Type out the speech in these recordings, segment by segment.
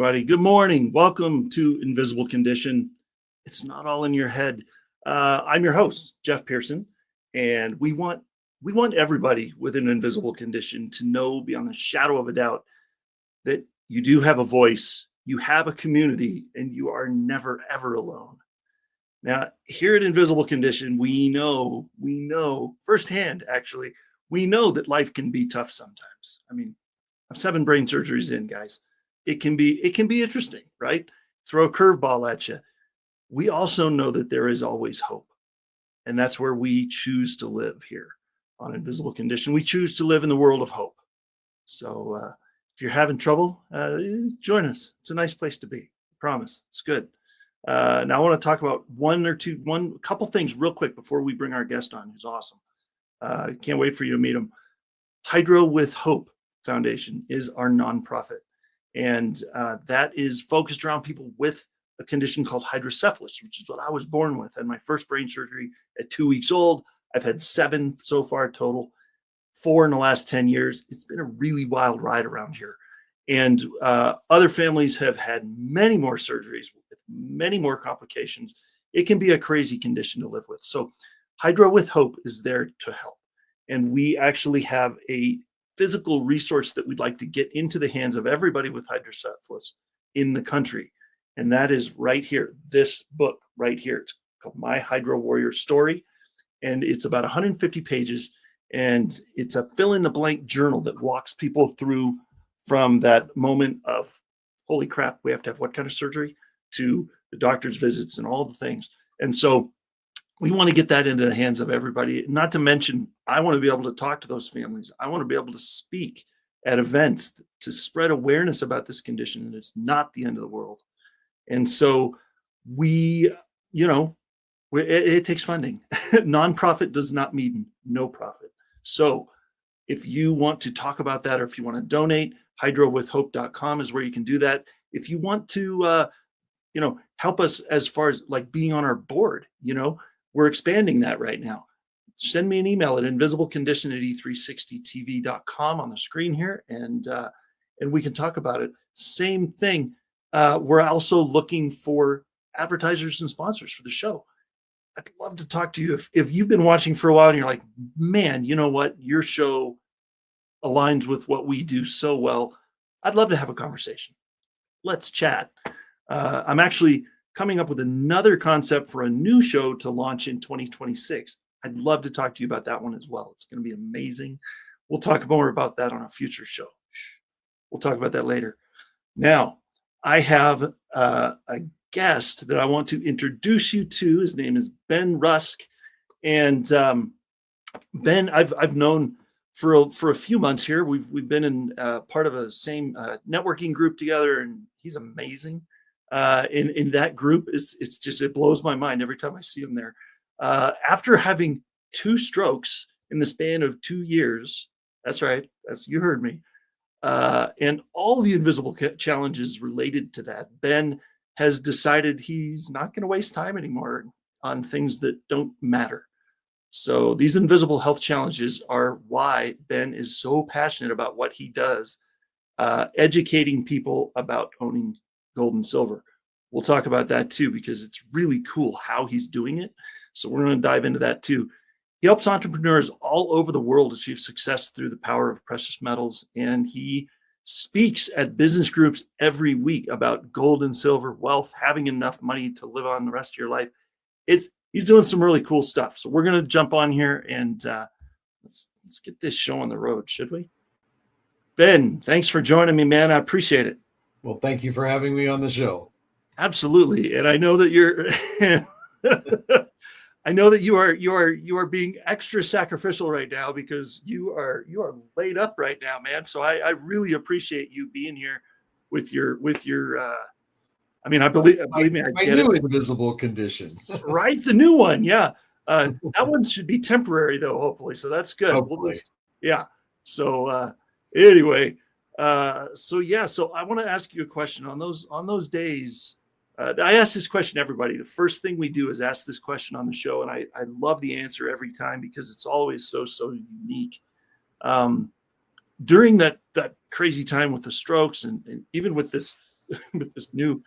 everybody. Good morning. Welcome to Invisible Condition. It's not all in your head. I'm your host, Jeff Pearson, and we want everybody with an invisible condition to know beyond the shadow of a doubt that you do have a voice, you have a community, and you are never, ever alone. Now, here at Invisible Condition, we know firsthand, actually, we know that life can be tough sometimes. I mean, I'm 7 brain surgeries in, guys. It can be interesting, right? Throw a curveball at you. We also know that there is always hope. And that's where we choose to live here on Invisible Condition. We choose to live in the world of hope. So if you're having trouble, join us. It's a nice place to be. I promise. It's good. Now I want to talk about a couple things real quick before we bring our guest on, who's awesome. Can't wait for you to meet him. Hydro with Hope Foundation is our nonprofit. And that is focused around people with a condition called hydrocephalus, which is what I was born with. I had my first brain surgery at 2 weeks old. I've had 7 so far total, 4 in the last 10 years. It's been a really wild ride around here. And other families have had many more surgeries with many more complications. It can be a crazy condition to live with. So Hydro with Hope is there to help. And we actually have a physical resource that we'd like to get into the hands of everybody with hydrocephalus in the country. And that is right here, this book right here. It's called My Hydro Warrior Story. And it's about 150 pages. And it's a fill-in-the-blank journal that walks people through from that moment of, holy crap, we have to have what kind of surgery, to the doctor's visits and all the things. And so we want to get that into the hands of everybody. Not to mention, I want to be able to talk to those families. I want to be able to speak at events to spread awareness about this condition, and it's not the end of the world. And so it takes funding. Nonprofit does not mean no profit. So if you want to talk about that, or if you want to donate, hydrowithhope.com is where you can do that. If you want to, help us as far as like being on our board, we're expanding that right now. Send me an email at invisiblecondition@e360tv.com on the screen here, and we can talk about it. Same thing. We're also looking for advertisers and sponsors for the show. I'd love to talk to you if you've been watching for a while and you're like, man, you know what? Your show aligns with what we do so well. I'd love to have a conversation. Let's chat. I'm actually coming up with another concept for a new show to launch in 2026. I'd love to talk to you about that one as well. It's going to be amazing. We'll talk more about that on a future show. We'll talk about that later. Now, I have a guest that I want to introduce you to. His name is Ben Rusk. And Ben, I've known for a few months here. We've been in part of a same networking group together, and he's amazing. In that group, it blows my mind every time I see him there. After having 2 strokes in the span of 2 years, that's right, you heard me, and all the invisible challenges related to that, Ben has decided he's not going to waste time anymore on things that don't matter. So these invisible health challenges are why Ben is so passionate about what he does, educating people about owning gold and silver. We'll talk about that too, because it's really cool how he's doing it. So we're going to dive into that too. He helps entrepreneurs all over the world achieve success through the power of precious metals. And he speaks at business groups every week about gold and silver, wealth, having enough money to live on the rest of your life. He's doing some really cool stuff. So we're going to jump on here and let's get this show on the road, should we? Ben, thanks for joining me, man. I appreciate it. Well, thank you for having me on the show. Absolutely. And I know that you are being extra sacrificial right now because you are laid up right now, man. So I really appreciate you being here with your I believe me, I get new it. Invisible Condition. Right, the new one, yeah. That one should be temporary though, hopefully. So that's good. Hopefully. Yeah. So anyway, so I want to ask you a question on those days. I ask this question to everybody. The first thing we do is ask this question on the show, and I love the answer every time because it's always so unique. During that crazy time with the strokes and even with this with this new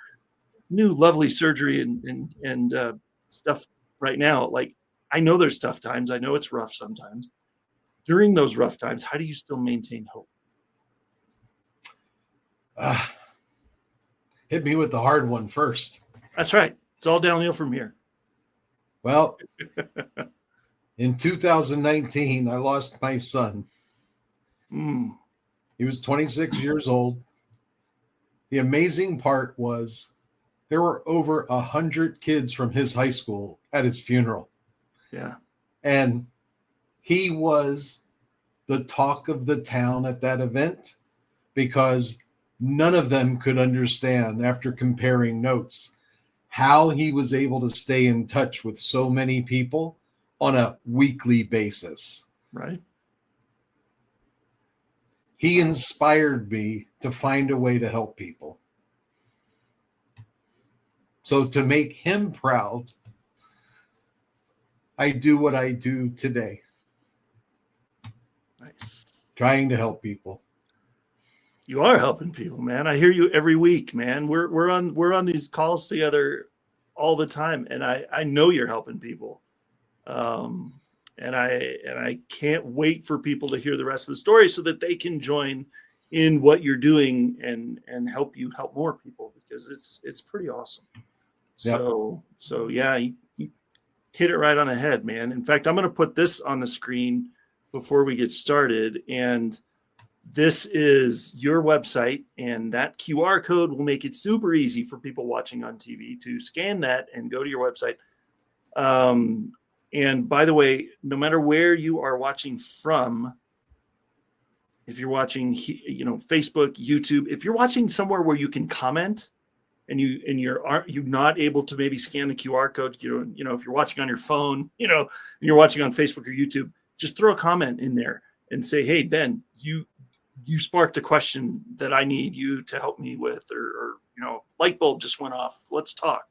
lovely surgery and stuff right now. Like, I know there's tough times. I know it's rough sometimes. During those rough times, how do you still maintain hope? Hit me with the hard one first. That's right. It's all downhill from here. Well, in 2019, I lost my son. He was 26 years old. The amazing part was there were over 100 kids from his high school at his funeral. Yeah. And he was the talk of the town at that event because none of them could understand, after comparing notes, how he was able to stay in touch with so many people on a weekly basis. Right. He inspired me to find a way to help people. So to make him proud, I do what I do today. Nice. Trying to help people. You are helping people, man. I hear you every week, man. We're on these calls together all the time, and I know you're helping people. And I can't wait for people to hear the rest of the story so that they can join in what you're doing and help you help more people, because it's pretty awesome. Yep. So yeah, you hit it right on the head, man. In fact, I'm going to put this on the screen before we get started, and this is your website, and that QR code will make it super easy for people watching on TV to scan that and go to your website. And by the way, no matter where you are watching from, if you're watching, Facebook, YouTube, if you're watching somewhere where you can comment and you're not able to maybe scan the QR code, if you're watching on your phone, and you're watching on Facebook or YouTube, just throw a comment in there and say, hey, Ben, you sparked a question that I need you to help me with, or light bulb just went off. Let's talk,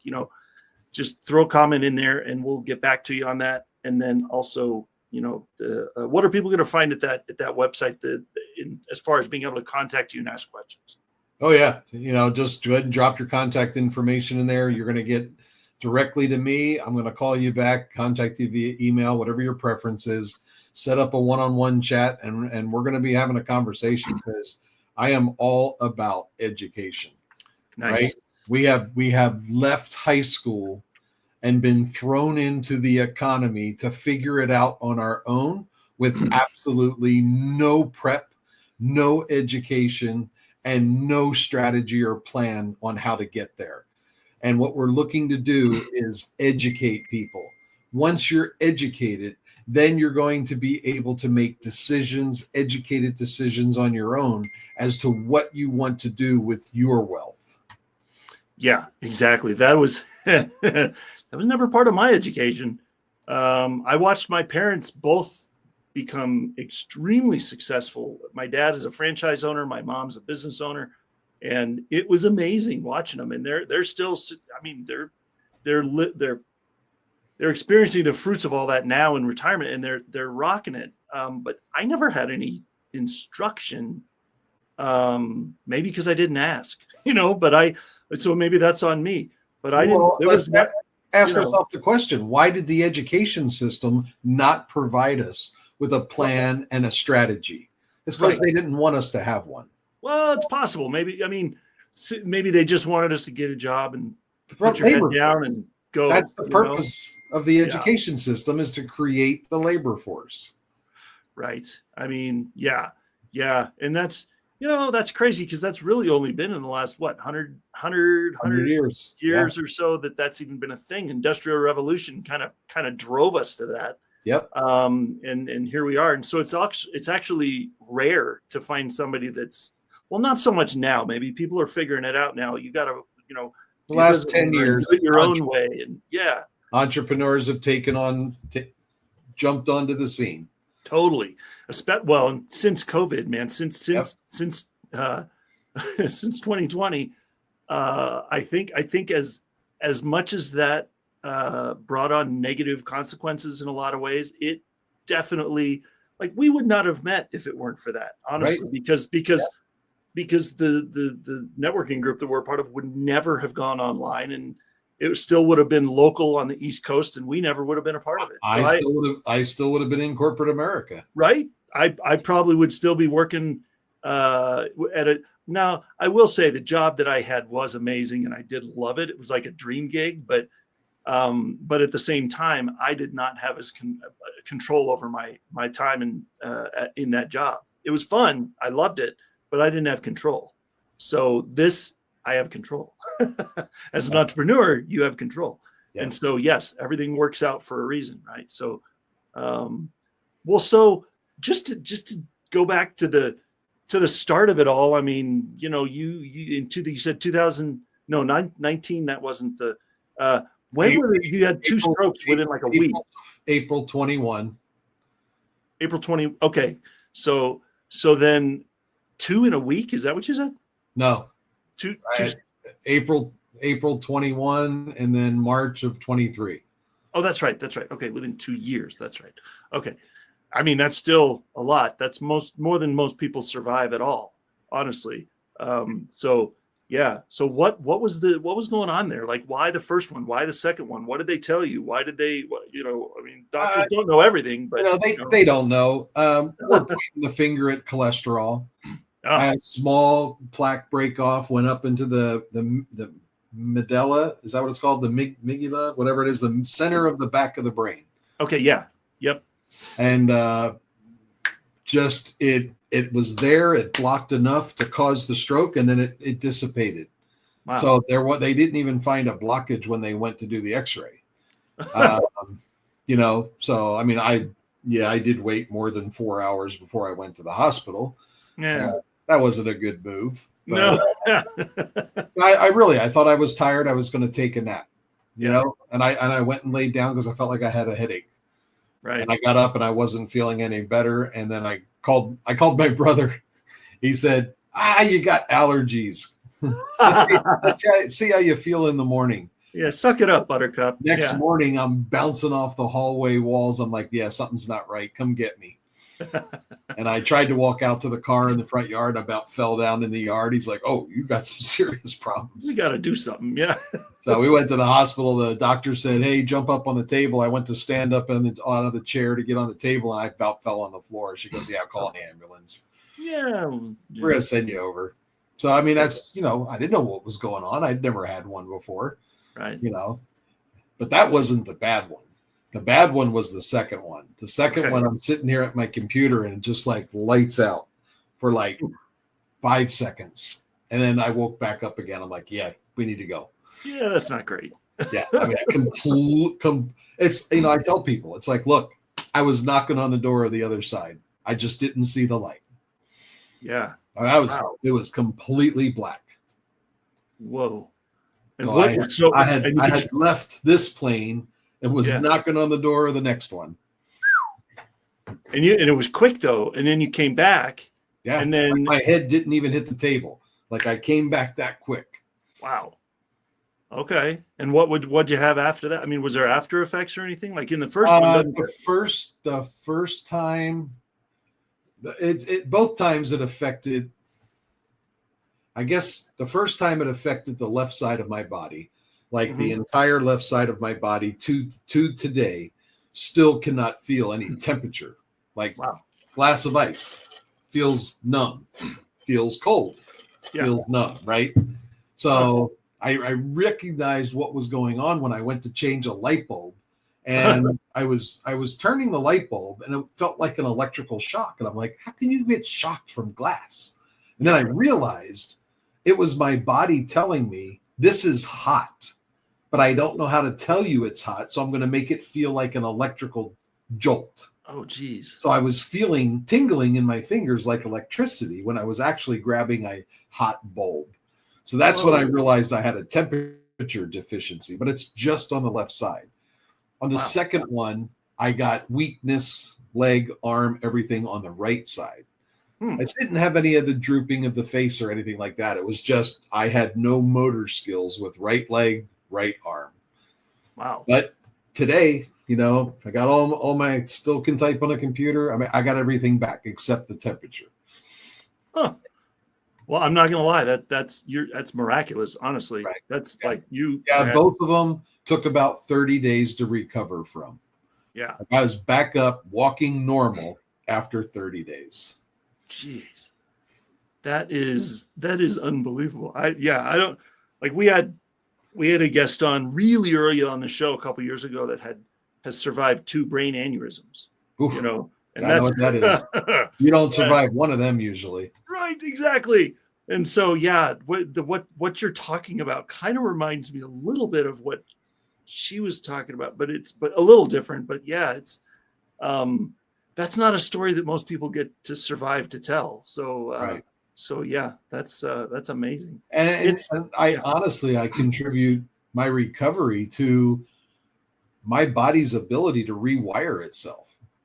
just throw a comment in there and we'll get back to you on that. And then also, what are people going to find at that website as far as being able to contact you and ask questions? Oh yeah. Just go ahead and drop your contact information in there. You're going to get directly to me. I'm going to call you back, contact you via email, whatever your preference is, set up a one-on-one chat, and we're going to be having a conversation because I am all about education. Nice. Right? We have left high school and been thrown into the economy to figure it out on our own with absolutely no prep, no education, and no strategy or plan on how to get there. And what we're looking to do is educate people. Once you're educated, then you're going to be able to make educated decisions on your own as to what you want to do with your wealth. Yeah, exactly. That was that was never part of my education. I watched my parents both become extremely successful. My dad is a franchise owner. My mom's a business owner, and it was amazing watching them. And they're still, they're experiencing the fruits of all that now in retirement, and they're rocking it. But I never had any instruction, maybe because I didn't ask, so maybe that's on me. But I didn't. Well, ask ourselves the question: why did the education system not provide us with a plan and a strategy? It's because they didn't want us to have one. Well, it's possible. Maybe they just wanted us to get a job and put your head down and go. That's the purpose of the education system, is to create the labor force. Right. Yeah. And that's crazy, because that's really only been in the last, 100 years or so that's even been a thing. Industrial Revolution kind of drove us to that. Yep. And here we are. And so it's actually rare to find somebody that's, well, not so much now. Maybe people are figuring it out now. You got to, the last 10 years, do it your own way. And entrepreneurs have jumped onto the scene. Totally. Well, since COVID, man, since 2020, I think as much as that brought on negative consequences in a lot of ways, it definitely, we would not have met if it weren't for that, honestly, because because the networking group that we're a part of would never have gone online, and it still would have been local on the East Coast, and we never would have been a part of it. I still would have been in corporate America. Right. I probably would still be working at a. Now, I will say the job that I had was amazing, and I did love it. It was like a dream gig, but at the same time, I did not have as control over my time in that job. It was fun. I loved it, but I didn't have control. So this, I have control. As an entrepreneur, you have control. Yes. And so, yes, everything works out for a reason, right? So, so just to go back to the start of it all. I mean, you said 2019. That wasn't the when you had two strokes within like a week. April 21. April 20. Okay, so then 2 in a week. Is that what you said? No, two. April 21, and then March of 23. Oh, that's right. Okay, within 2 years. That's right. Okay. I mean, that's still a lot. That's more than most people survive at all, honestly. So yeah. So what was going on there? Like, why the first one? Why the second one? What did they tell you? Why did they? I mean, doctors don't know everything, but they don't know. We're pointing the finger at cholesterol. I had a small plaque break off, went up into the medulla. Is that what it's called? The amygdala, whatever it is, the center of the back of the brain. Okay. Yeah. Yep. And just it was there. It blocked enough to cause the stroke, and then it dissipated. Wow. So they didn't even find a blockage when they went to do the X-ray. So I mean, I did wait more than 4 hours before I went to the hospital. Yeah, that wasn't a good move. No, I thought I was tired. I was going to take a nap, and I went and laid down because I felt like I had a headache. Right. And I got up and I wasn't feeling any better. And then I called my brother. He said, you got allergies. Let's see how you feel in the morning. Yeah, suck it up, Buttercup. Next morning, I'm bouncing off the hallway walls. I'm like, yeah, something's not right. Come get me. And I tried to walk out to the car in the front yard. I about fell down in the yard. He's like, oh, you got some serious problems. We got to do something. Yeah. So we went to the hospital. The doctor said, hey, jump up on the table. I went to stand up out of the chair to get on the table, and I about fell on the floor. She goes, yeah, call an ambulance. Yeah. We're going to send you over. So, I mean, that's, I didn't know what was going on. I'd never had one before. Right. But that wasn't the bad one. The bad one was the second one. The second one, I'm sitting here at my computer and it just like lights out for like 5 seconds. And then I woke back up again. I'm like, yeah, we need to go. Yeah, that's not great. Yeah. I mean, it's, I tell people, it's like, look, I was knocking on the door of the other side. I just didn't see the light. Yeah. It was completely black. Whoa. And I had left this plane and was knocking on the door of the next one. And it was quick though. And then you came back. Yeah. And then my head didn't even hit the table. Like I came back that quick. Wow. Okay. And what'd you have after that? I mean, was there after effects or anything? Like in the first one? The first time, both times it affected. I guess the first time it affected the left side of my body, like the entire left side of my body to today, still cannot feel any temperature. Like glass of ice feels numb, feels cold, feels numb, right? So I recognized what was going on when I went to change a light bulb, and I was turning the light bulb, and it felt like an electrical shock, and I'm like, how can you get shocked from glass? And then I realized it was my body telling me this is hot, but I don't know how to tell you it's hot. So I'm going to make it feel like an electrical jolt. Oh, geez. So I was feeling tingling in my fingers like electricity when I was actually grabbing a hot bulb. So that's when I realized I had a temperature deficiency, but it's just on the left side. On the second one, I got weakness, leg, arm, everything on the right side. I didn't have any of the drooping of the face or anything like that. It was just I had no motor skills with right leg, right arm. Wow. But today, I got all my, still can type on a computer. I mean, I got everything back except the temperature. Huh. Well, I'm not gonna lie. That's miraculous. Honestly, Right. that's Yeah. like you. Yeah, both of them took about 30 days to recover from. Yeah. I was back up walking normal after 30 days. Jeez, that is unbelievable. I don't like we had a guest on really early on the show a couple years ago that has survived 2 brain aneurysms. Oof, You know, and I know that's what that is. You don't survive one of them usually. right, exactly. And so, yeah, what you're talking about kind of reminds me a little bit of what she was talking about, but a little different. But yeah, it's that's not a story that most people get to survive to tell. So, Right. so yeah, that's amazing. And honestly, I contribute my recovery to my body's ability to rewire itself.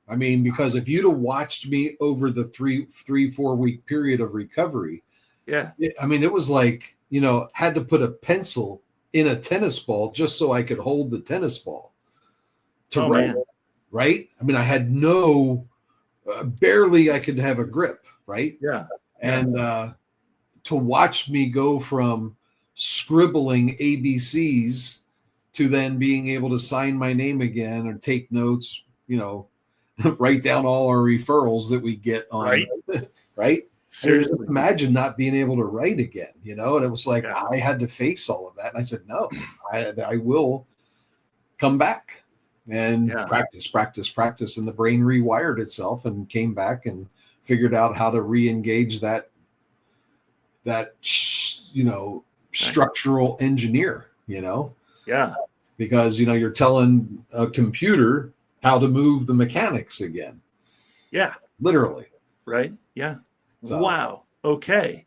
I mean, because if you'd have watched me over the 4 week period of recovery, yeah, it was like, had to put a pencil in a tennis ball just so I could hold the tennis ball to write. man. Right. I mean, I had barely I could have a grip. Right. Yeah. And to watch me go from scribbling ABCs to then being able to sign my name again or take notes, write down all our referrals that we get on. Right. Right. Seriously. Just imagine not being able to write again, and it was like, I had to face all of that. And I said, no, I will come back and practice. And the brain rewired itself and came back and figured out how to re-engage that structural engineer, Yeah. Because, you're telling a computer how to move the mechanics again. Yeah. Literally. Right. Yeah. So, wow. Okay.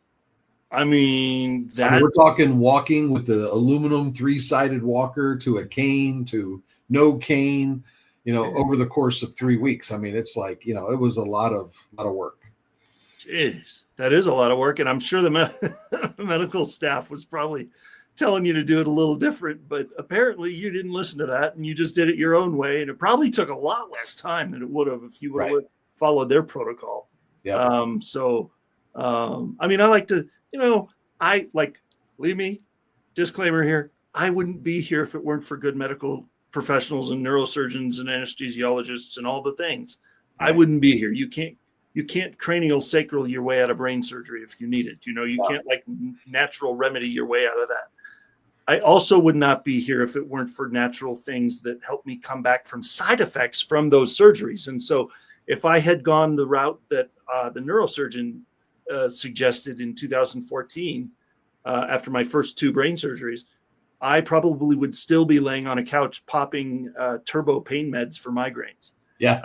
I mean, we're talking walking with the aluminum 3-sided walker to a cane to no cane, over the course of 3 weeks. I mean, it's like, it was a lot of work. Jeez, that is a lot of work. And I'm sure the medical staff was probably telling you to do it a little different, but apparently you didn't listen to that and you just did it your own way. And it probably took a lot less time than it would have if you would have followed their protocol. Yeah. I mean, I like to, believe me, disclaimer here, I wouldn't be here if it weren't for good medical professionals and neurosurgeons and anesthesiologists and all the things. Right. I wouldn't be here. You can't cranial sacral your way out of brain surgery if you need it. You can't natural remedy your way out of that. I also would not be here if it weren't for natural things that help me come back from side effects from those surgeries. And so if I had gone the route that the neurosurgeon suggested in 2014, after my first 2 brain surgeries, I probably would still be laying on a couch popping turbo pain meds for migraines. Yeah.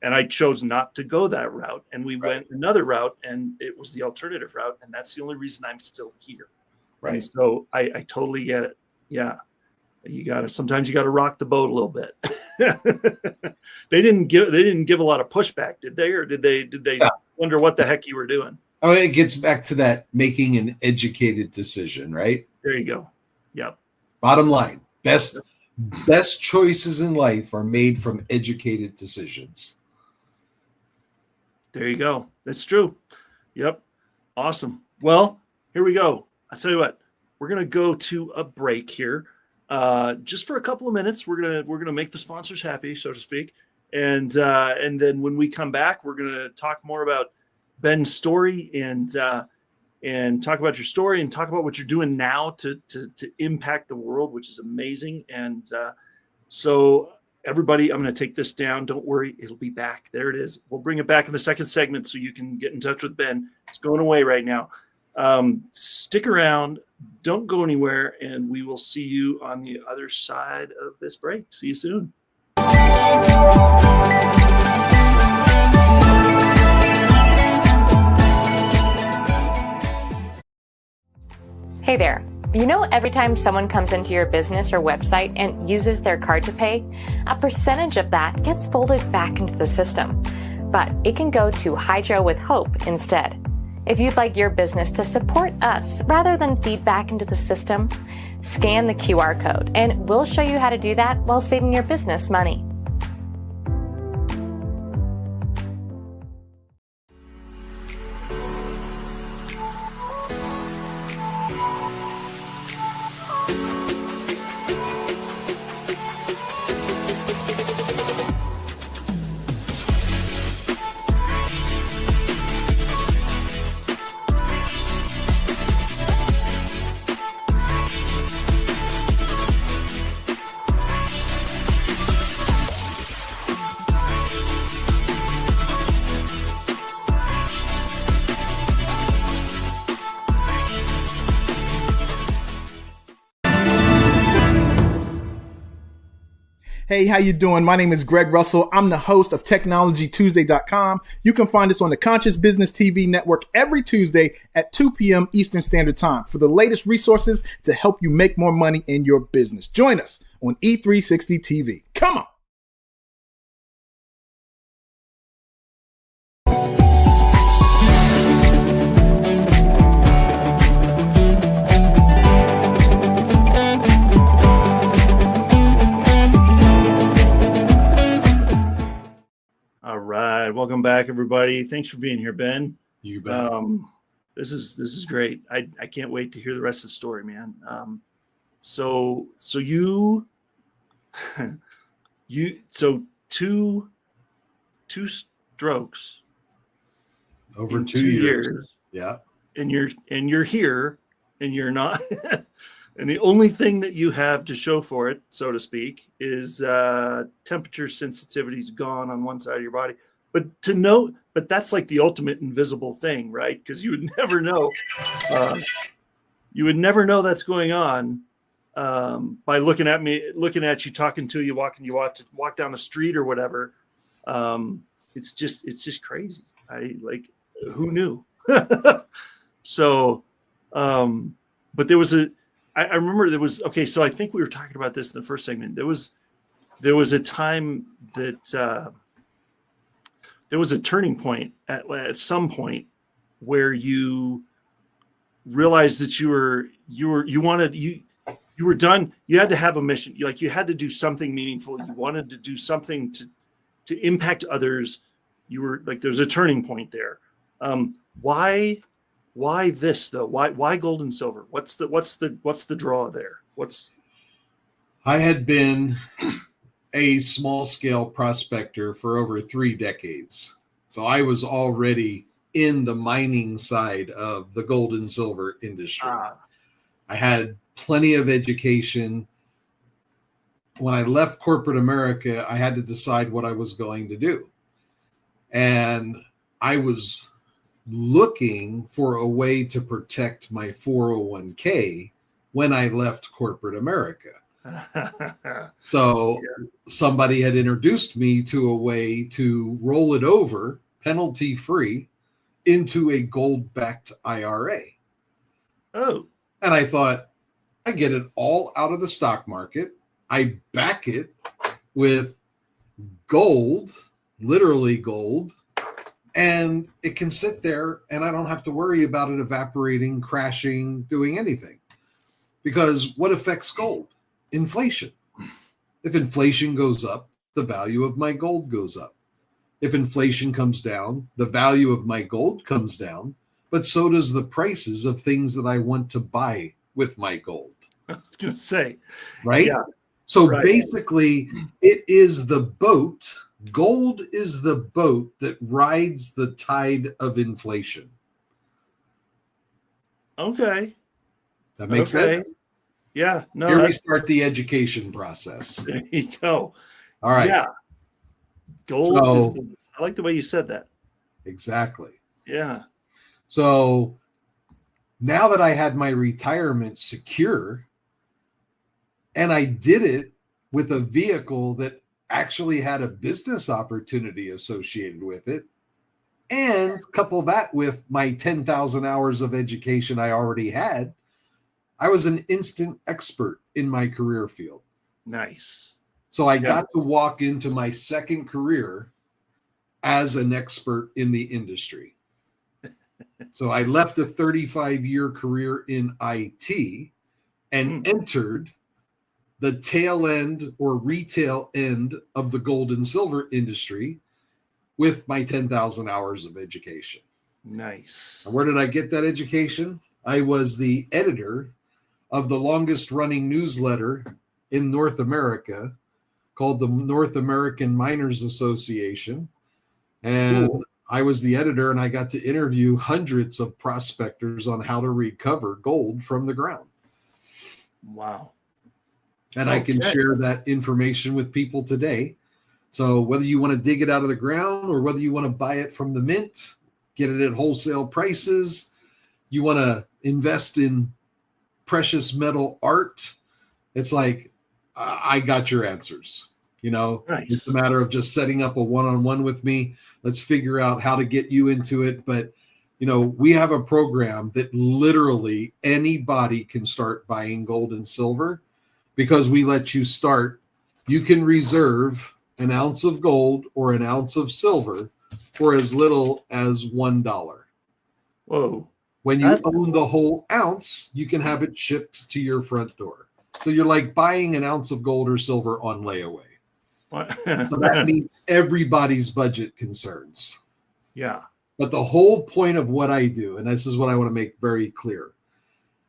And I chose not to go that route. And we went another route, and it was the alternative route. And that's the only reason I'm still here. Right. And so I totally get it. Yeah. Sometimes you got to rock the boat a little bit. They didn't give a lot of pushback, did they? Or did they wonder what the heck you were doing? I mean, it gets back to that making an educated decision, right? There you go. Yep. Bottom line, best choices in life are made from educated decisions. There you go. That's true. Yep. Awesome. Well, here we go. I'll tell you what, we're going to go to a break here. Just for a couple of minutes. We're gonna make the sponsors happy, so to speak, and then when we come back, we're gonna talk more about Ben's story and talk about your story and talk about what you're doing now to impact the world, which is amazing. And so everybody, I'm going to take this down. Don't worry, it'll be back. There it is. We'll bring it back in the second segment so you can get in touch with Ben. It's going away right now. Stick around. Don't go anywhere, and we will see you on the other side of this break. See you soon. Hey there. Every time someone comes into your business or website and uses their card to pay, a percentage of that gets folded back into the system. But it can go to Hydro with Hope instead. If you'd like your business to support us rather than feed back into the system, scan the QR code and we'll show you how to do that while saving your business money. Hey, how you doing? My name is Greg Russell. I'm the host of TechnologyTuesday.com. You can find us on the Conscious Business TV network every Tuesday at 2 p.m. Eastern Standard Time for the latest resources to help you make more money in your business. Join us on E360 TV. Come on. All right, welcome back, everybody. Thanks for being here, Ben. You bet. This is great. I can't wait to hear the rest of the story, man. So you two strokes Over in 2 years. Yeah. and you're here, and you're not. And the only thing that you have to show for it, so to speak, is temperature sensitivity is gone on one side of your body. But that's like the ultimate invisible thing, right? Because you would never know. You would never know that's going on by looking at you, talking to you, walk down the street or whatever. It's just crazy. Who knew? So, but there was I remember there was, okay, so I think we were talking about this in the first segment. There was a time that there was a turning point at some point where you realized that you were done. You had to have a mission. You had to do something meaningful. You wanted to do something to impact others. You were like, there's a turning point there. Why this though? Why gold and silver? What's the draw there? I had been a small scale prospector for over 3 decades. So I was already in the mining side of the gold and silver industry. I had plenty of education. When I left corporate America, I had to decide what I was going to do. And I was looking for a way to protect my 401k when I left corporate America. So somebody had introduced me to a way to roll it over penalty free into a gold-backed IRA. Oh. And I thought, I get it all out of the stock market. I back it with gold, literally gold, and it can sit there and I don't have to worry about it evaporating, crashing, doing anything. Because what affects gold? Inflation. If inflation goes up, the value of my gold goes up. If inflation comes down, the value of my gold comes down, but so does the prices of things that I want to buy with my gold. I was going to say. Right? Yeah. So right. Basically, it is the boat. Gold is the boat that rides the tide of inflation. Okay. That makes sense? Yeah. No. Here we start the education process. There you go. All right. Yeah. Gold. I like the way you said that. Exactly. Yeah. So now that I had my retirement secure, and I did it with a vehicle that actually had a business opportunity associated with it, and couple that with my 10,000 hours of education I already had, I was an instant expert in my career field. Nice. So I got to walk into my second career as an expert in the industry. So I left a 35-year career in IT and entered the tail end or retail end of the gold and silver industry with my 10,000 hours of education. Nice. And where did I get that education? I was the editor of the longest running newsletter in North America called the North American Miners Association. And I was the editor, and I got to interview hundreds of prospectors on how to recover gold from the ground. Wow. And I can share that information with people today. So whether you want to dig it out of the ground or whether you want to buy it from the mint, get it at wholesale prices, you want to invest in precious metal art, it's like, I got your answers. Nice. It's a matter of just setting up a one-on-one with me. Let's figure out how to get you into it. But, we have a program that literally anybody can start buying gold and silver because we let you start. You can reserve an ounce of gold or an ounce of silver for as little as $1. Whoa. When you own the whole ounce, you can have it shipped to your front door. So you're like buying an ounce of gold or silver on layaway. So that meets everybody's budget concerns. Yeah. But the whole point of what I do, and this is what I want to make very clear.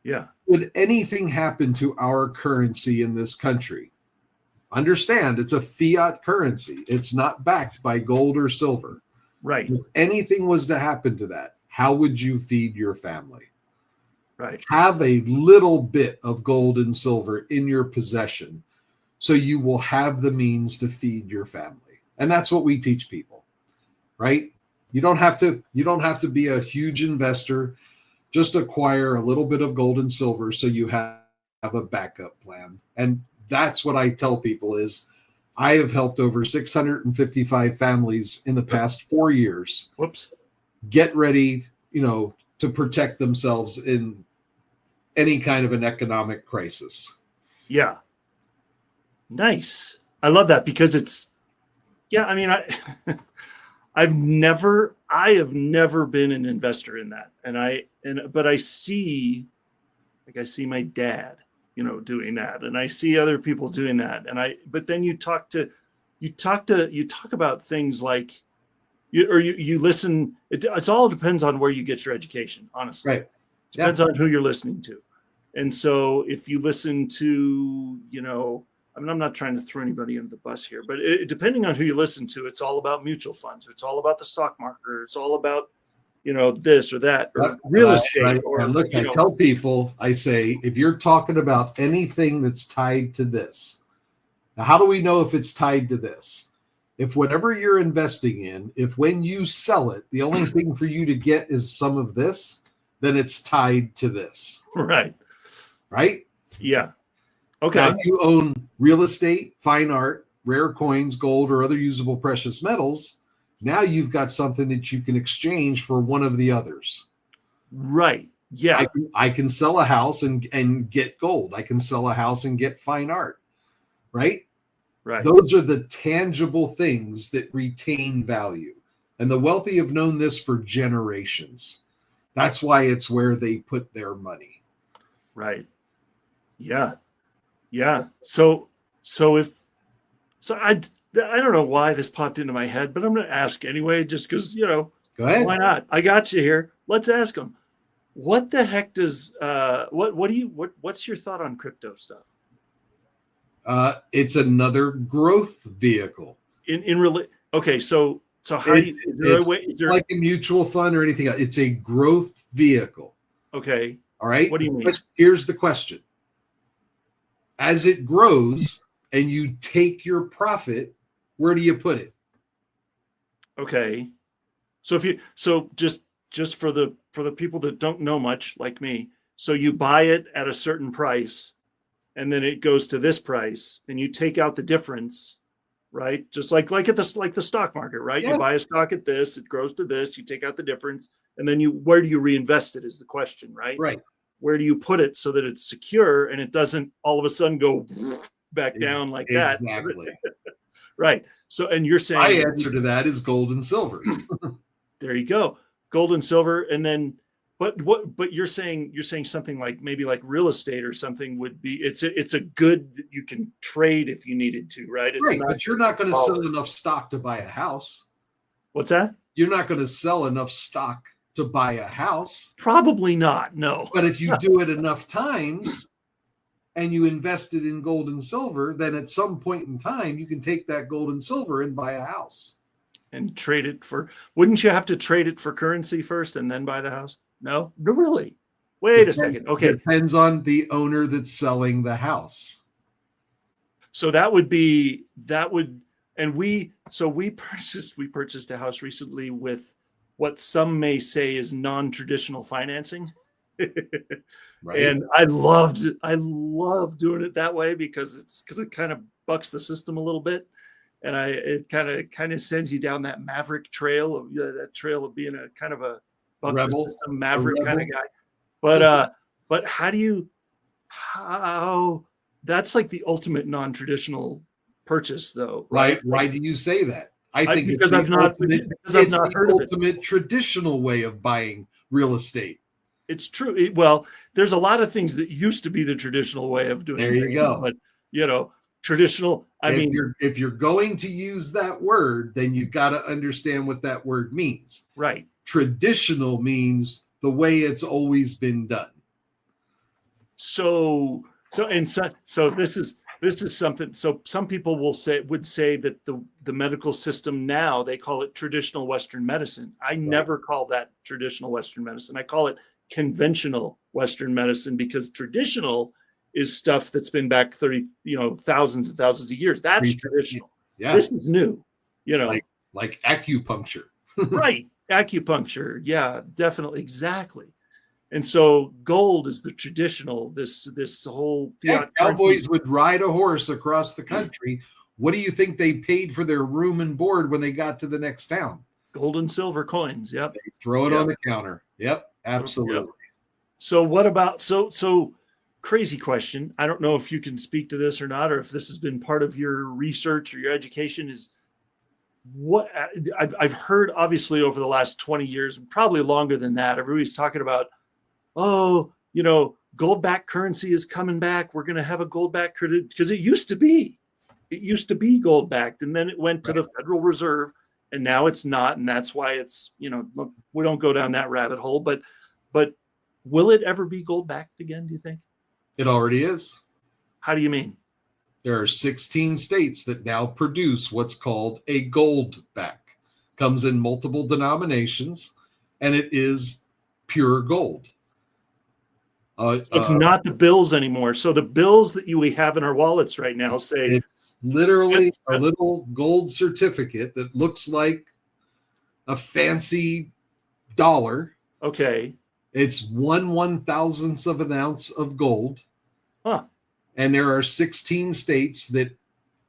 Yeah. Would anything happen to our currency in this country? Understand, it's a fiat currency. It's not backed by gold or silver. Right. If anything was to happen to that, how would you feed your family? Right. Have a little bit of gold and silver in your possession so you will have the means to feed your family. And that's what we teach people, right? You don't have to be a huge investor. Just acquire a little bit of gold and silver so you have a backup plan. And that's what I tell people is I have helped over 655 families in the past 4 years. Whoops. Get ready, to protect themselves in any kind of an economic crisis. Yeah. Nice. I love that because I have never been an investor in that. But I see my dad, doing that. And I see other people doing that. But then you talk about things like you listen. It all depends on where you get your education, honestly. Right. Depends on who you're listening to. And so if you listen to, I'm not trying to throw anybody under the bus here, but depending on who you listen to, it's all about mutual funds. Or it's all about the stock market. Or it's all about, this or that, or real estate. I tell people, I say, if you're talking about anything that's tied to this, now how do we know if it's tied to this? If whatever you're investing in, if when you sell it, the only thing for you to get is some of this, then it's tied to this. Right. Right? Yeah. Okay. Now, if you own real estate, fine art, rare coins, gold, or other usable precious metals, now you've got something that you can exchange for one of the others. Right. Yeah. I can sell a house and get gold. I can sell a house and get fine art. Right? Right. Those are the tangible things that retain value. And the wealthy have known this for generations. That's why it's where they put their money. Right. Yeah. Yeah. So I don't know why this popped into my head, but I'm going to ask anyway, just because, Go ahead. Why not? I got you here. Let's ask them. What the heck does, what's your thought on crypto stuff? It's another growth vehicle. Okay. So how do you, is there like a mutual fund or anything else. It's a growth vehicle. Okay. All right. What do you mean? Here's the question. As it grows and you take your profit, where do you put it? Okay. So just for the people that don't know much like me, so you buy it at a certain price and then it goes to this price and you take out the difference, right? Just like the stock market, right? Yeah. You buy a stock at this, it grows to this, you take out the difference, and then where do you reinvest it is the question, right? Right. Where do you put it so that it's secure and it doesn't all of a sudden go back down like that? Exactly. Right. So, and you're saying my answer to that is gold and silver. There you go. Gold and silver. And then, but you're saying something like maybe like real estate or something would be, it's a good that you can trade if you needed to, right? It's right. not, But you're not going to sell enough stock to buy a house. What's that? You're not going to sell enough stock to buy a house. Probably not. No. But if you do it enough times and you invest it in gold and silver, then at some point in time, you can take that gold and silver and buy a house. And trade it for, wouldn't you have to trade it for currency first and then buy the house? No, really. Wait a second. Okay. It depends on the owner that's selling the house. So we purchased a house recently with what some may say is non-traditional financing. Right. And I love doing it that way because it kind of bucks the system a little bit. And it kind of sends you down that maverick trail of that trail of being a kind of a buck Rebel, the system maverick kind of guy. But how that's like the ultimate non-traditional purchase, though, right? Why do you say that? I think because I've not heard of it. Ultimate traditional way of buying real estate. It's true. Well, there's a lot of things that used to be the traditional way of doing. There you go. But traditional. If you're going to use that word, then you got to understand what that word means. Right. Traditional means the way it's always been done. So this is something. So some people would say that the medical system now, they call it traditional Western medicine. I never call that traditional Western medicine. I call it conventional Western medicine, because traditional is stuff that's been back thousands and thousands of years. That's traditional. Yeah. This is new, like acupuncture. Right. Acupuncture. Yeah, definitely. Exactly. And so gold is the traditional, this whole fiat. Cowboys would ride a horse across the country. What do you think they paid for their room and board when they got to the next town? Gold and silver coins. Yep. They throw it on the counter. Yep. Absolutely. Yep. So what about, so crazy question. I don't know if you can speak to this or not, or if this has been part of your research or your education, is what I've heard, obviously, over the last 20 years, probably longer than that. Everybody's talking about, gold-backed currency is coming back. We're going to have a gold-backed currency, because it used to be gold-backed, and then it went to the Federal Reserve, and now it's not, and that's why it's, we don't go down that rabbit hole, but will it ever be gold-backed again, do you think? It already is. How do you mean? There are 16 states that now produce what's called a gold back. Comes in multiple denominations, and it is pure gold. It's not the bills anymore. So the bills that we have in our wallets right now say it's literally a little gold certificate that looks like a fancy dollar. Okay. It's 1/1000th of an ounce of gold. Huh. And there are 16 states that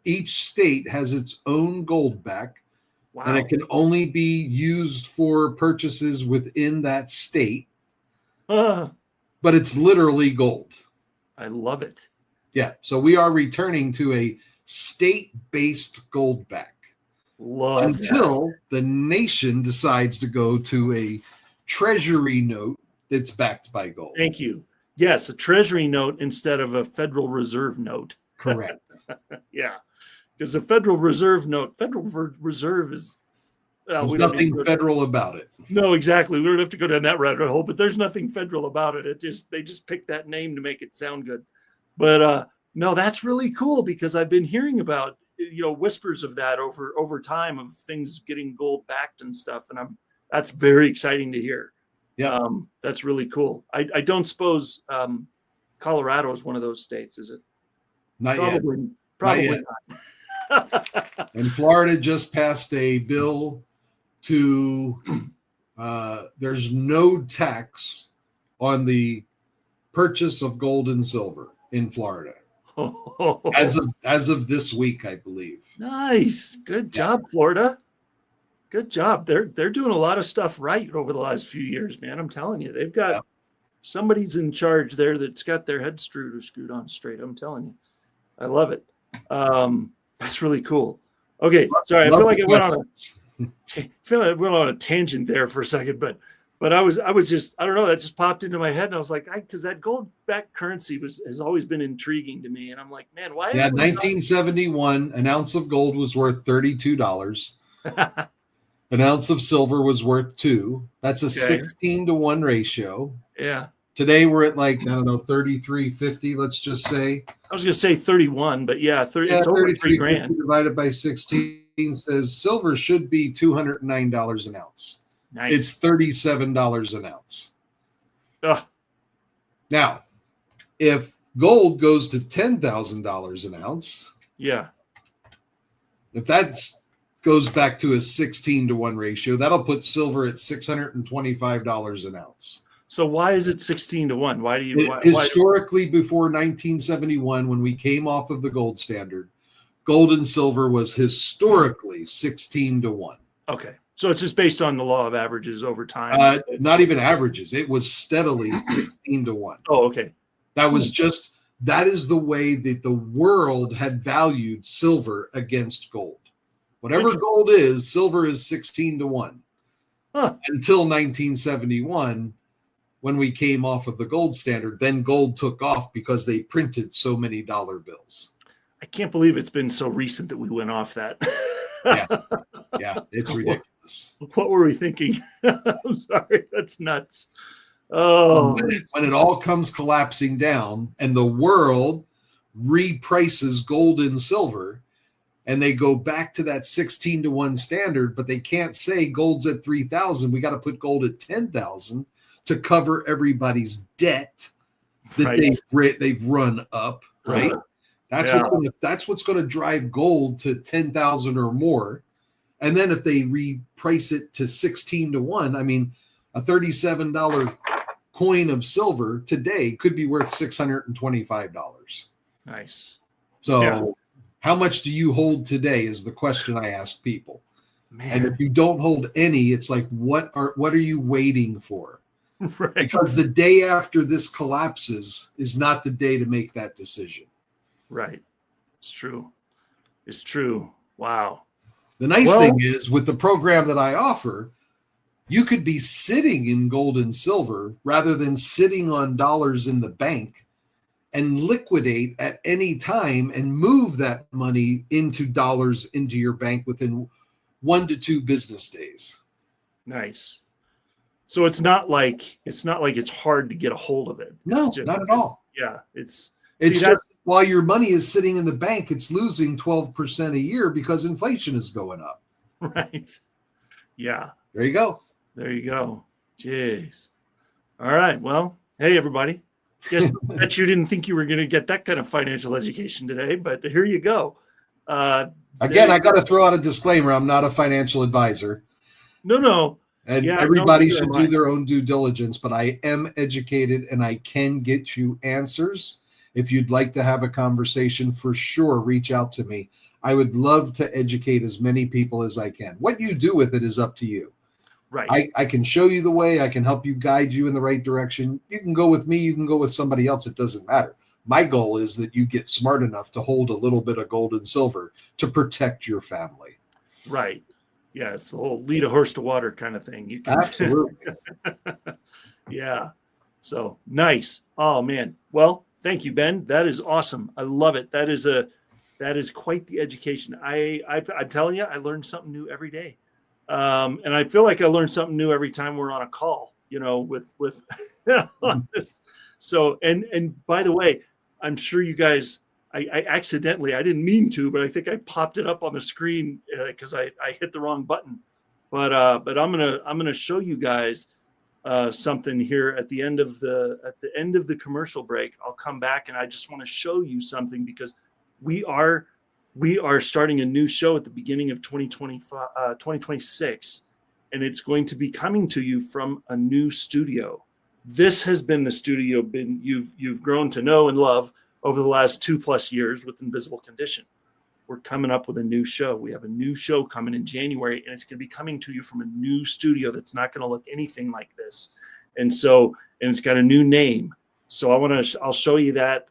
each state has its own gold back. Wow. And it can only be used for purchases within that state. But it's literally gold. I love it. Yeah. So we are returning to a state-based gold back. Until the nation decides to go to a treasury note that's backed by gold. Thank you. Yes, a treasury note instead of a Federal Reserve note. Correct. Yeah. Because the Federal Reserve is there's nothing federal about it. No, exactly. We don't have to go down that rabbit hole, but there's nothing federal about it. They just picked that name to make it sound good. But no, that's really cool, because I've been hearing about whispers of that over time, of things getting gold backed and stuff, and that's very exciting to hear. Yeah, that's really cool. I don't suppose Colorado is one of those states, is it? Probably not. And Florida just passed a bill to there's no tax on the purchase of gold and silver in Florida. As of this week, I believe. Nice. Good job, Florida. Good job. They're doing a lot of stuff right over the last few years, man. I'm telling you, they've got somebody's in charge there that's got their head screwed on straight. I'm telling you, I love it. That's really cool. Okay, sorry, I feel like I went on a tangent there for a second, but I was just, I don't know, that just popped into my head, and I was like, because that gold-backed currency has always been intriguing to me, and I'm like, man, why? Yeah, 1971, an ounce of gold was worth $32. An ounce of silver was worth $2. That's a 16-to-1 ratio. Yeah. Today we're at 33.50. Let's just say. I was going to say 31, but it's over $3,000 divided by 16 says silver should be $209 an ounce. Nice. It's $37 an ounce. Now, if gold goes to $10,000 an ounce, if that goes back to a 16-to-1 ratio, that'll put silver at $625 an ounce. So why is it 16-to-1? Historically, before 1971, when we came off of the gold standard, Gold and silver was historically 16 to 1. Okay. So it's just based on the law of averages over time. Not even averages. It was steadily 16 to 1. Oh, okay. That is the way that the world had valued silver against gold. Whatever gold is, silver is 16 to 1. Until 1971, when we came off of the gold standard. Then gold took off because they printed so many dollar bills. I can't believe it's been so recent that we went off that. Yeah, it's ridiculous. What were we thinking? I'm sorry. That's nuts. Oh, when it all comes collapsing down and the world reprices gold and silver and they go back to that 16 to 1 standard, but they can't say gold's at 3,000. We got to put gold at 10,000 to cover everybody's debt that they've run up, right? That's what's going to drive gold to 10,000 or more. And then if they reprice it to 16 to 1, I mean, a $37 coin of silver today could be worth $625. Nice. So how much do you hold today is the question I ask people. Man. And if you don't hold any, it's like, what are you waiting for? Right. Because the day after this collapses is not the day to make that decision. Right. It's true. It's true. Wow. The nice thing is with the program that I offer, you could be sitting in gold and silver rather than sitting on dollars in the bank and liquidate at any time and move that money into dollars into your bank within 1 to 2 business days. Nice. So it's not like it's hard to get a hold of it. No, not at all. Yeah. It's just while your money is sitting in the bank, it's losing 12% a year because inflation is going up. Right. Yeah. There you go. There you go. Jeez. All right. Well, hey, everybody. Guess bet you didn't think you were going to get that kind of financial education today, but here you go. Again, I got to throw out a disclaimer. I'm not a financial advisor. No. And everybody should do their own due diligence, but I am educated and I can get you answers. If you'd like to have a conversation, for sure, reach out to me. I would love to educate as many people as I can. What you do with it is up to you. Right. I can show you the way. I can help you guide you in the right direction. You can go with me. You can go with somebody else. It doesn't matter. My goal is that you get smart enough to hold a little bit of gold and silver to protect your family. Right. Yeah. It's the whole lead a horse to water kind of thing. You can Absolutely. Yeah. So nice. Oh, man. Well, thank you, Ben. That is awesome. I love it. That is quite the education. I'm telling you, I learned something new every day. And I feel like I learn something new every time we're on a call, with on this. So, and by the way, I'm sure you guys, I accidentally, I didn't mean to, but I think I popped it up on the screen because I hit the wrong button. But I'm gonna show you guys something here at the end of the commercial break. I'll come back and I just want to show you something because we are starting a new show at the beginning of 2026, and it's going to be coming to you from a new studio. This has been the studio you've grown to know and love over the last 2+ years with Invisible Condition. We're coming up with a new show. We have a new show coming in January, and it's going to be coming to you from a new studio that's not going to look anything like this. And it's got a new name. So I'll show you that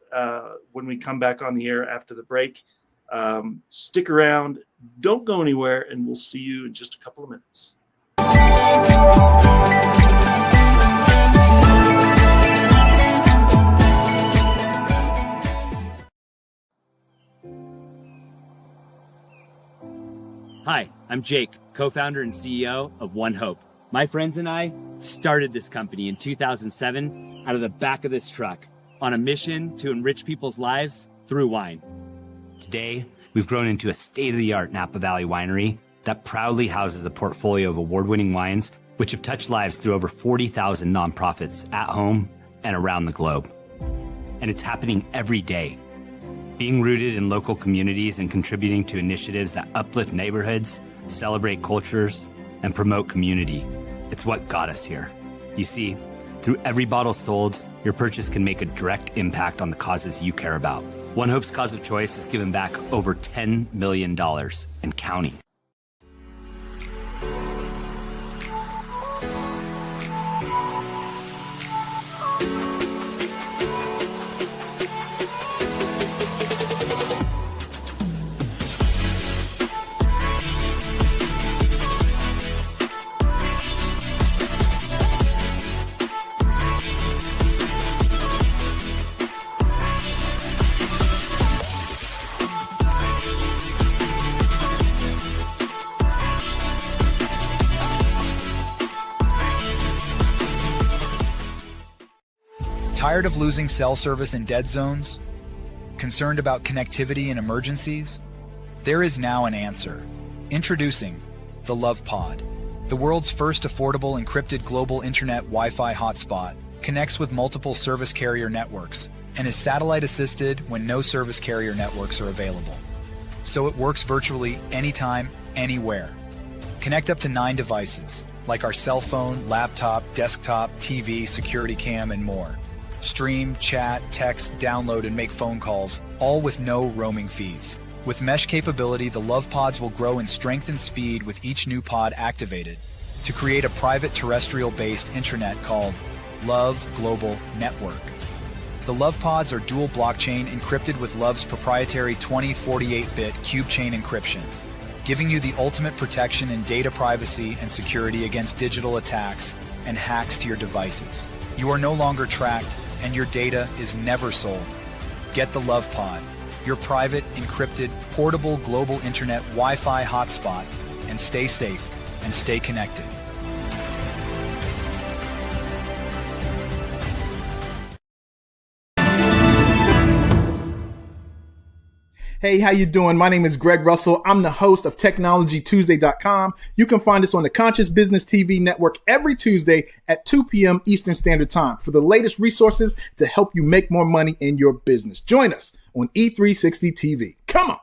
when we come back on the air after the break. Stick around, don't go anywhere, and we'll see you in just a couple of minutes. Hi, I'm Jake, co-founder and CEO of One Hope. My friends and I started this company in 2007 out of the back of this truck on a mission to enrich people's lives through wine. Today, we've grown into a state-of-the-art Napa Valley winery that proudly houses a portfolio of award-winning wines which have touched lives through over 40,000 nonprofits at home and around the globe. And it's happening every day. Being rooted in local communities and contributing to initiatives that uplift neighborhoods, celebrate cultures, and promote community. It's what got us here. You see, through every bottle sold, your purchase can make a direct impact on the causes you care about. One Hope's cause of choice has given back over $10 million and counting. Tired of losing cell service in dead zones? Concerned about connectivity in emergencies? There is now an answer. Introducing the Love Pod. The world's first affordable encrypted global internet Wi-Fi hotspot connects with multiple service carrier networks and is satellite assisted when no service carrier networks are available. So it works virtually anytime, anywhere. Connect up to 9 devices, like our cell phone, laptop, desktop, TV, security cam, and more. Stream, chat, text, download, and make phone calls, all with no roaming fees. With mesh capability, the Love Pods will grow in strength and speed with each new pod activated to create a private terrestrial-based intranet called Love Global Network. The Love Pods are dual blockchain encrypted with Love's proprietary 2048-bit cube chain encryption, giving you the ultimate protection in data privacy and security against digital attacks and hacks to your devices. You are no longer tracked, and your data is never sold. Get the Love Pod, your private, encrypted, portable global internet Wi-Fi hotspot, and stay safe and stay connected. Hey, how you doing? My name is Greg Russell. I'm the host of TechnologyTuesday.com. You can find us on the Conscious Business TV network every Tuesday at 2 p.m. Eastern Standard Time for the latest resources to help you make more money in your business. Join us on E360 TV. Come on.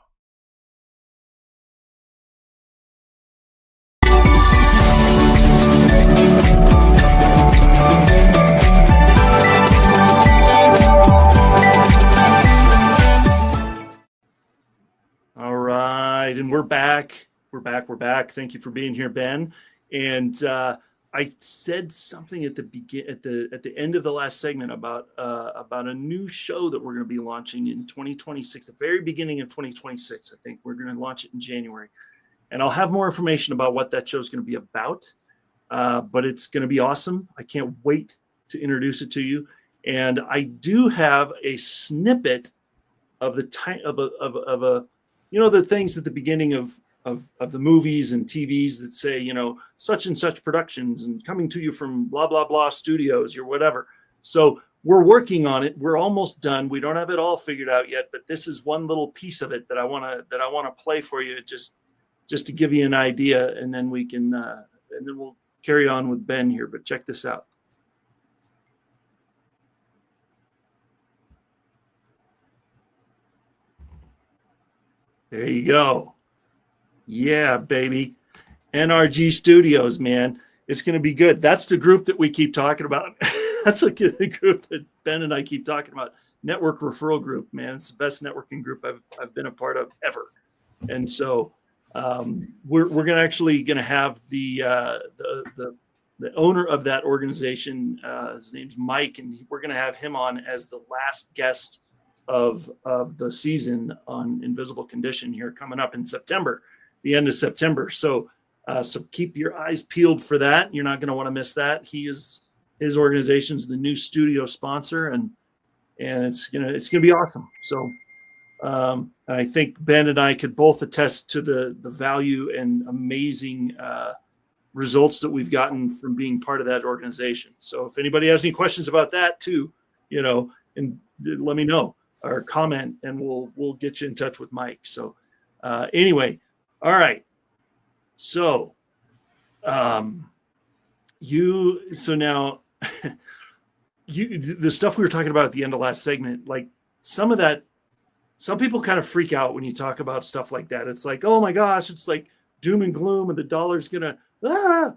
All right, and we're back. We're back. Thank you for being here, Ben. And I said something at the end of the last segment about a new show that we're going to be launching in 2026, the very beginning of 2026. I think we're going to launch it in January, and I'll have more information about what that show is going to be about. But it's going to be awesome. I can't wait to introduce it to you. And I do have a snippet of the the things at the beginning of the movies and TVs that say, such and such productions and coming to you from blah, blah, blah studios or whatever. So we're working on it. We're almost done. We don't have it all figured out yet, but this is one little piece of it that I want to play for you just to give you an idea. And then we can, and then we'll carry on with Ben here, but check this out. There you go. Yeah, baby. NRG Studios, man. It's going to be good. That's the group that we keep talking about. That's the group that Ben and I keep talking about. Network referral group, man. It's the best networking group I've been a part of ever. And so we're going to have the owner of that organization. His name's Mike, and we're going to have him on as the last guest of the season on Invisible Condition here coming up in September, the end of September. So keep your eyes peeled for that. You're not going to want to miss that. His organization's the new studio sponsor, and it's gonna be awesome. So I think Ben and I could both attest to the value and amazing results that we've gotten from being part of that organization. So if anybody has any questions about that too, and let me know or comment, and we'll get you in touch with Mike. So anyway, all right. So now the stuff we were talking about at the end of last segment, like some people kind of freak out when you talk about stuff like that. It's like, oh my gosh, it's like doom and gloom, and the dollar's gonna what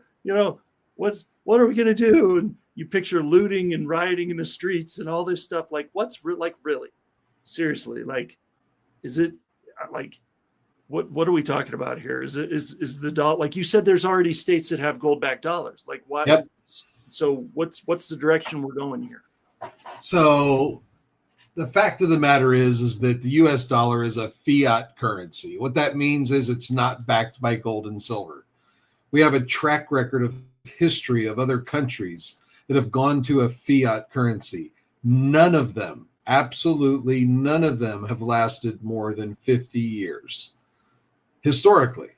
are we gonna do? And you picture looting and rioting in the streets and all this stuff. Like really? seriously, like, is it like, what are we talking about here? Is the dollar, like you said, there's already states that have gold backed dollars. Like, why? Yep. So what's the direction we're going here? So the fact of the matter is that the US dollar is a fiat currency. What that means is it's not backed by gold and silver. We have a track record of history of other countries that have gone to a fiat currency. None of them, absolutely none of them, have lasted more than 50 years. Historically.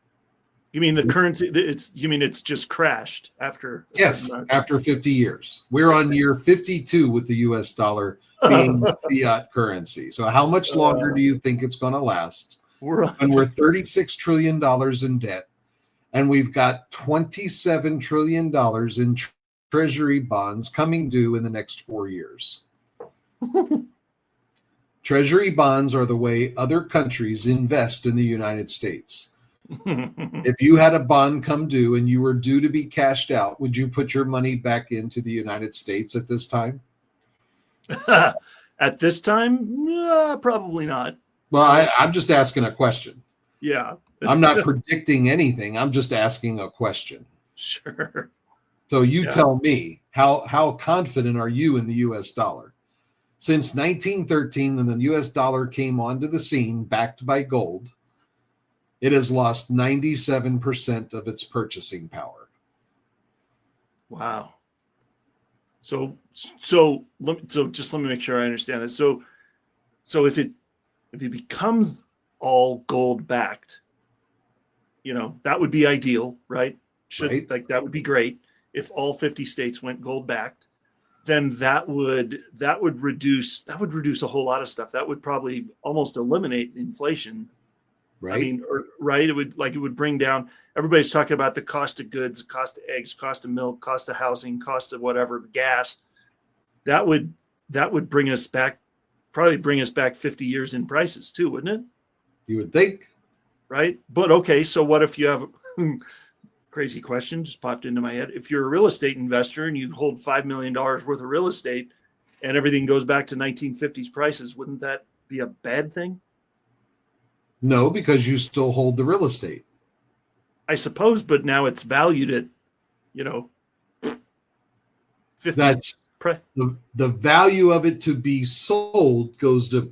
You mean the currency? It's just crashed after? Yes, after 50 years. We're on year 52 with the US dollar being fiat currency. So how much longer do you think it's going to last? We're $36 trillion in debt, and we've got $27 trillion in treasury bonds coming due in the next 4 years. Treasury bonds are the way other countries invest in the United States. If you had a bond come due and you were due to be cashed out, would you put your money back into the United States at this time? At this time? Probably not. Well, I'm just asking a question. Yeah. I'm not predicting anything. I'm just asking a question. Sure. So you tell me, how confident are you in the U.S. dollar? Since 1913, when the U.S. dollar came onto the scene backed by gold, it has lost 97% of its purchasing power. Wow. So just let me make sure I understand this. So if it becomes all gold backed, that would be ideal, right? Like that would be great if all 50 states went gold backed. Then that would reduce a whole lot of stuff. That would probably almost eliminate inflation. Right. I mean, right. It would bring down, everybody's talking about the cost of goods, cost of eggs, cost of milk, cost of housing, cost of whatever, gas. That would bring us back 50 years in prices too, wouldn't it? You would think. Right. But okay. So what if you have crazy question just popped into my head. If you're a real estate investor and you hold $5 million worth of real estate and everything goes back to 1950s prices, wouldn't that be a bad thing? No, because you still hold the real estate. I suppose, but now it's valued at, 50. That's the value of it to be sold goes to.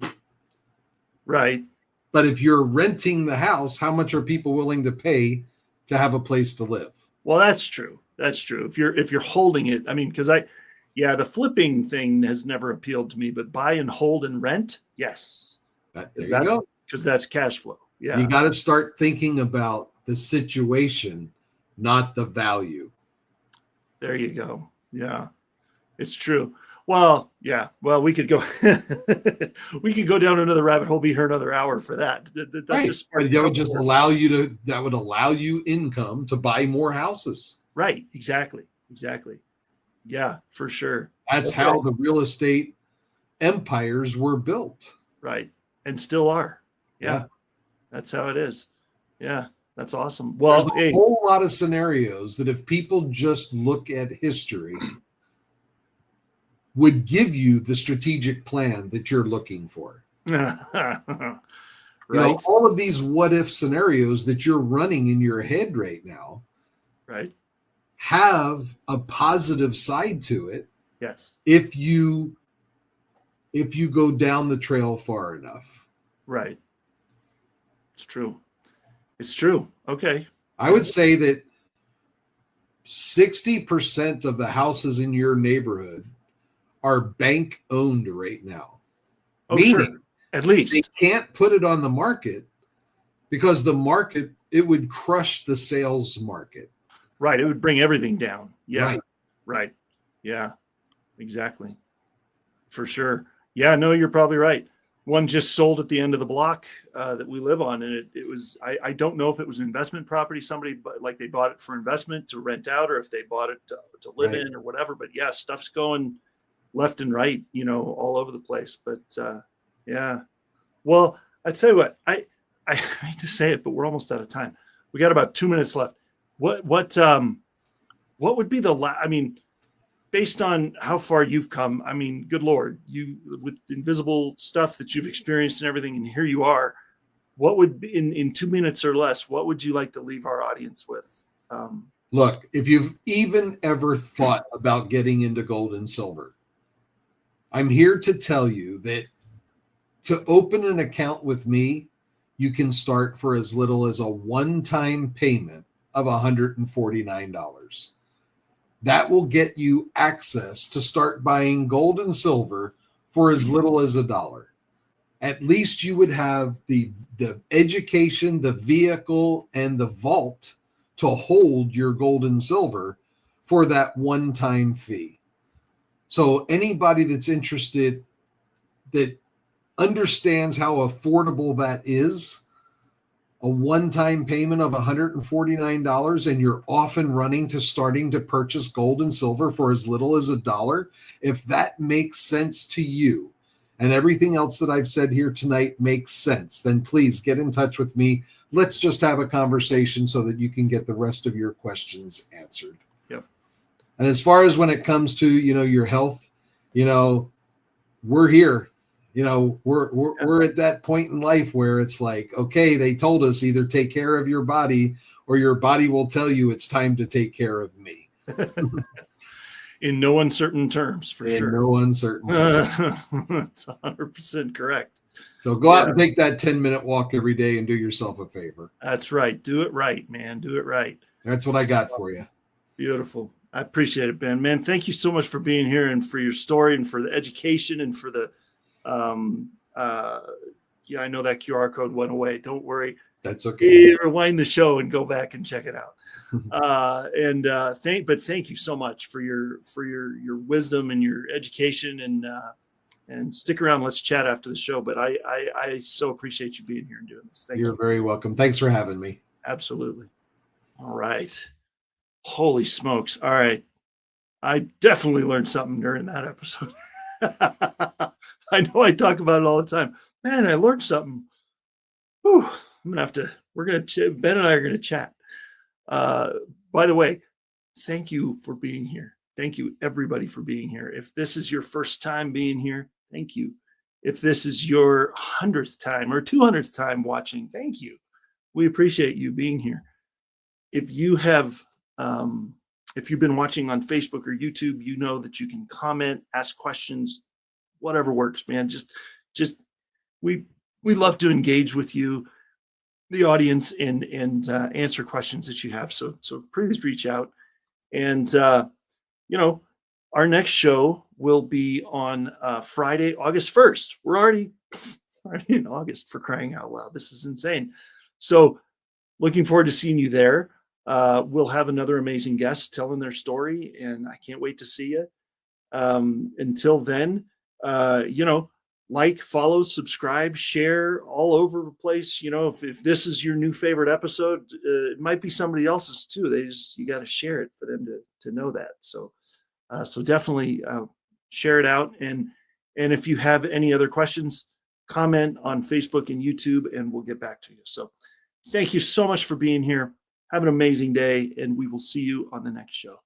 Right. But if you're renting the house, how much are people willing to pay to have a place to live? Well, that's true. That's true. If you're holding it, I mean, because the flipping thing has never appealed to me, but buy and hold and rent, yes. There you go. Because that's cash flow. Yeah. You got to start thinking about the situation, not the value. There you go. Yeah, it's true. Well, yeah. Well, we could go down another rabbit hole, be here another hour for that. Right. That would allow you income to buy more houses. Right. Exactly. Yeah, for sure. That's how the real estate empires were built. Right. And still are. Yeah. That's how it is. Yeah. That's awesome. Well, there's a whole lot of scenarios that if people just look at history would give you the strategic plan that you're looking for. Right. All of these what if scenarios that you're running in your head right now, right, have a positive side to it. Yes. If you go down the trail far enough. Right. It's true. Okay. I would say that 60% of the houses in your neighborhood are bank owned right now. Oh, meaning sure. At least they can't put it on the market because it would crush the sales market. Right. It would bring everything down. Yeah. Right. Yeah, exactly. For sure. Yeah, no, you're probably right. One just sold at the end of the block that we live on. And it was, I don't know if it was an investment property, they bought it for investment to rent out, or if they bought it to live in or whatever. But yeah, stuff's going left and right, all over the place. But yeah, well, I tell you what, I hate to say it, but we're almost out of time. We got about 2 minutes left. What would be based on how far you've come, I mean, good Lord, you with invisible stuff that you've experienced and everything, and here you are. What would be in 2 minutes or less? What would you like to leave our audience with? Look, if you've even ever thought about getting into gold and silver, I'm here to tell you that to open an account with me, you can start for as little as a one-time payment of $149. That will get you access to start buying gold and silver for as little as $1. At least you would have the education, the vehicle, and the vault to hold your gold and silver for that one-time fee. So anybody that's interested, that understands how affordable that is, a one-time payment of $149, and you're off and running to starting to purchase gold and silver for as little as $1. If that makes sense to you, and everything else that I've said here tonight makes sense, then please get in touch with me. Let's just have a conversation so that you can get the rest of your questions answered. Yep. And as far as when it comes to, your health, we're here. We're at that point in life where it's like, okay, they told us either take care of your body or your body will tell you it's time to take care of me. In no uncertain terms, for sure. In no uncertain terms. That's 100% correct. So go out and take that 10-minute walk every day and do yourself a favor. That's right. Do it right, man. Do it right. That's what I got for you. Beautiful. I appreciate it, Ben. Man, thank you so much for being here and for your story and for the education and for the I know that QR code went away. Don't worry. That's okay. Rewind the show and go back and check it out. Thank you so much for your wisdom and your education and stick around. Let's chat after the show. But I so appreciate you being here and doing this. Thank you. You're very welcome. Thanks for having me. Absolutely. All right. Holy smokes. All right. I definitely learned something during that episode. I know I talk about it all the time. Man, I learned something. Whew. Ben and I are going to chat. By the way, thank you for being here. Thank you, everybody, for being here. If this is your first time being here, thank you. If this is your 100th time or 200th time watching, thank you. We appreciate you being here. If you have, if you've been watching on Facebook or YouTube, you know that you can comment, ask questions, whatever works, man. Just we love to engage with you, the audience, and answer questions that you have. So please reach out. And our next show will be on Friday, August 1st. We're already in August, for crying out loud. This is insane. So looking forward to seeing you there. We'll have another amazing guest telling their story, and I can't wait to see you. Until then, like, follow, subscribe, share all over the place. If this is your new favorite episode, it might be somebody else's too. You got to share it for them to know that. So definitely share it out. And if you have any other questions, comment on Facebook and YouTube, and we'll get back to you. So thank you so much for being here. Have an amazing day, and we will see you on the next show.